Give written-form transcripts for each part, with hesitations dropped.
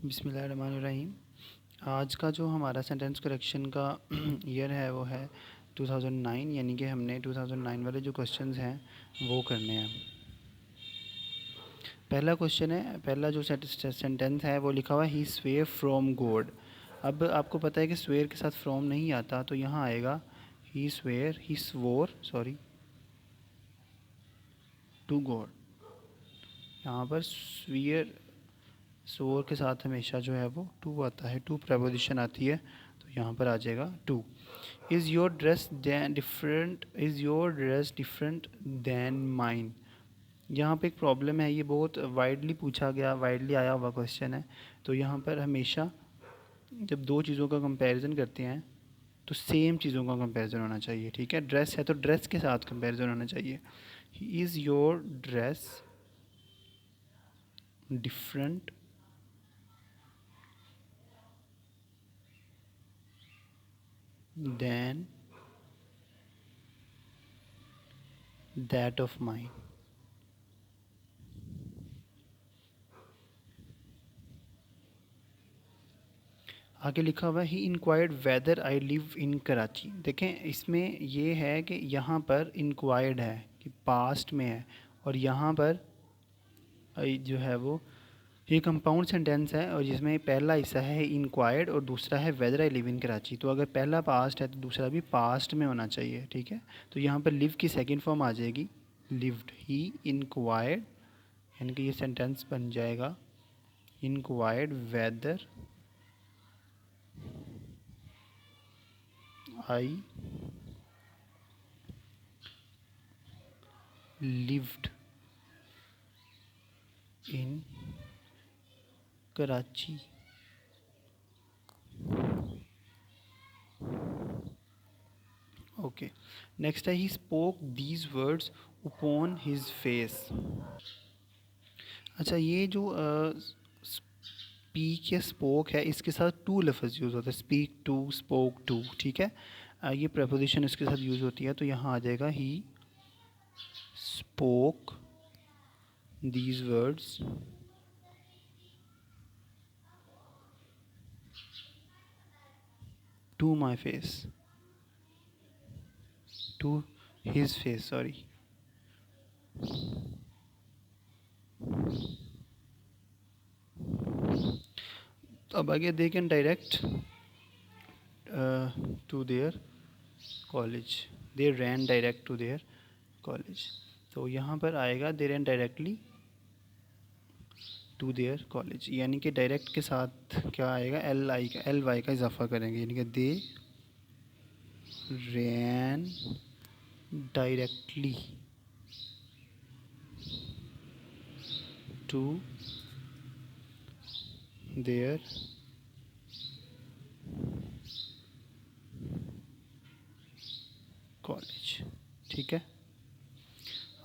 बिस्मिल्लाहिर्रहमानिर्रहीम। आज का जो हमारा सेंटेंस करेक्शन का ईयर है वो है 2009, यानी कि हमने 2009 वाले जो क्वेश्चंस हैं वो करने हैं। पहला क्वेश्चन है, पहला जो सेंटेंस है वो लिखा हुआ है ही स्वेयर फ्रॉम गॉड। अब आपको पता है कि स्वेयर के साथ फ्रॉम नहीं आता, तो यहाँ आएगा ही स्वोर टू गॉड। यहाँ पर स्वोर के साथ हमेशा जो है वो टू आता है, टू प्रपोजिशन आती है, तो यहाँ पर आ जाएगा to. Is your dress different than mine. यहाँ पे एक प्रॉब्लम है, ये बहुत वाइडली पूछा गया, वाइडली आया हुआ क्वेश्चन है। तो यहाँ पर हमेशा जब दो चीज़ों का कंपैरिजन करते हैं तो सेम चीज़ों का कंपैरिजन होना चाहिए, ठीक है। ड्रेस है तो ड्रेस के साथ कंपैरिजन होना चाहिए। Is your dress different than that of mine. आगे लिखा हुआ है he inquired whether I live in Karachi. देखें, इसमें ये है कि यहाँ पर इंक्वायर्ड है कि पास्ट में है, और यहाँ पर जो है वो ये कंपाउंड सेंटेंस है, और जिसमें पहला हिस्सा है इंक्वायर्ड और दूसरा है weather I live in Karachi. तो अगर पहला पास्ट है तो दूसरा भी पास्ट में होना चाहिए, ठीक है। तो यहाँ पर लिव की सेकंड फॉर्म आ जाएगी लिव्ड। ही इंक्वायर्ड, यानी कि ये सेंटेंस बन जाएगा inquired whether I lived in Karachi. Okay, next है he spoke these words upon his face. अच्छा, ये जो स्पीक या स्पोक है, इसके साथ टू लफ्ज़ यूज़ होता है, स्पीक टू, स्पोक टू, ठीक है। ये प्रपोजिशन इसके साथ यूज़ होती है, तो यहाँ आ जाएगा he spoke these words to my face, to his face, sorry. अब आगे they can direct to their college, they ran direct to their college. तो यहाँ पर आएगा they ran directly to their college, यानी कि डायरेक्ट के साथ क्या आएगा, एल वाई का इजाफा करेंगे, यानी कि दे ran directly to their college, ठीक है।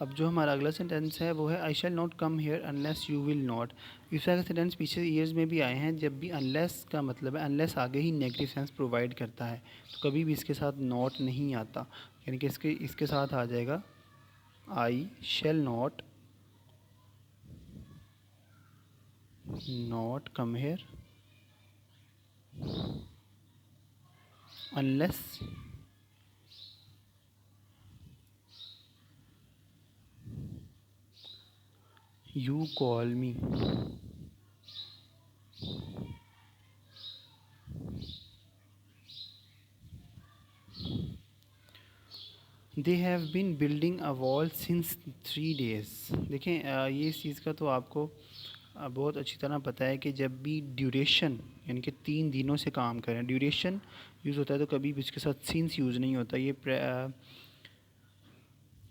अब जो हमारा अगला सेंटेंस है वो है I shall not come here unless you will not. इस तरह का सेंटेंस पीछे ईयर्स में भी आए हैं, जब भी अनलेस का मतलब है, अनलेस आगे ही नेगेटिव सेंस प्रोवाइड करता है, तो कभी भी इसके साथ नॉट नहीं आता, यानी कि इसके साथ आ जाएगा I shall not come here unless you call me। They have been building a wall since 3 days। देखें, ये इस चीज़ का तो आपको बहुत अच्छी तरह पता है कि जब भी ड्यूरेशन यानी कि 3 दिनों से काम करें, ड्यूरेशन यूज़ होता है, तो कभी भी इसके साथ सिंस यूज़ नहीं होता। ये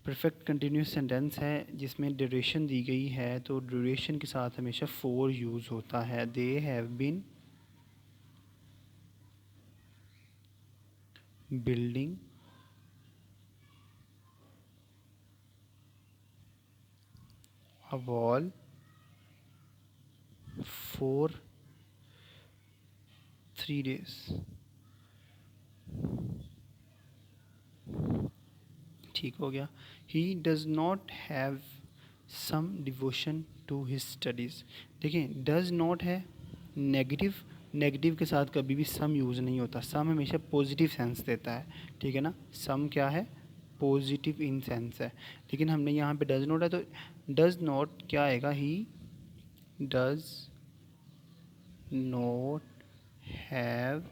परफेक्ट कंटिन्यूस सेंटेंस है जिसमें ड्यूरेशन दी गई है, तो ड्यूरेशन के साथ हमेशा फोर यूज़ होता है। They have been building a wall for 3 days। ठीक हो गया। He does not have some devotion to his studies. देखें, डज़ नॉट है नेगेटिव, नेगेटिव के साथ कभी भी सम यूज़ नहीं होता, सम हमेशा पॉजिटिव सेंस देता है, ठीक है ना। सम क्या है, पॉजिटिव इन सेंस है, लेकिन हमने यहाँ पे डज नॉट है तो डज नॉट क्या आएगा, he does not have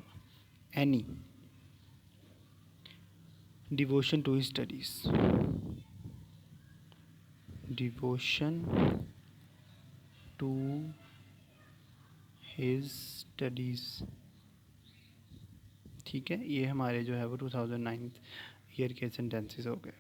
any devotion to his studies, devotion to his studies, ठीक है। ये हमारे जो है वो 2009 ईयर के सेंटेंसेस हो गए।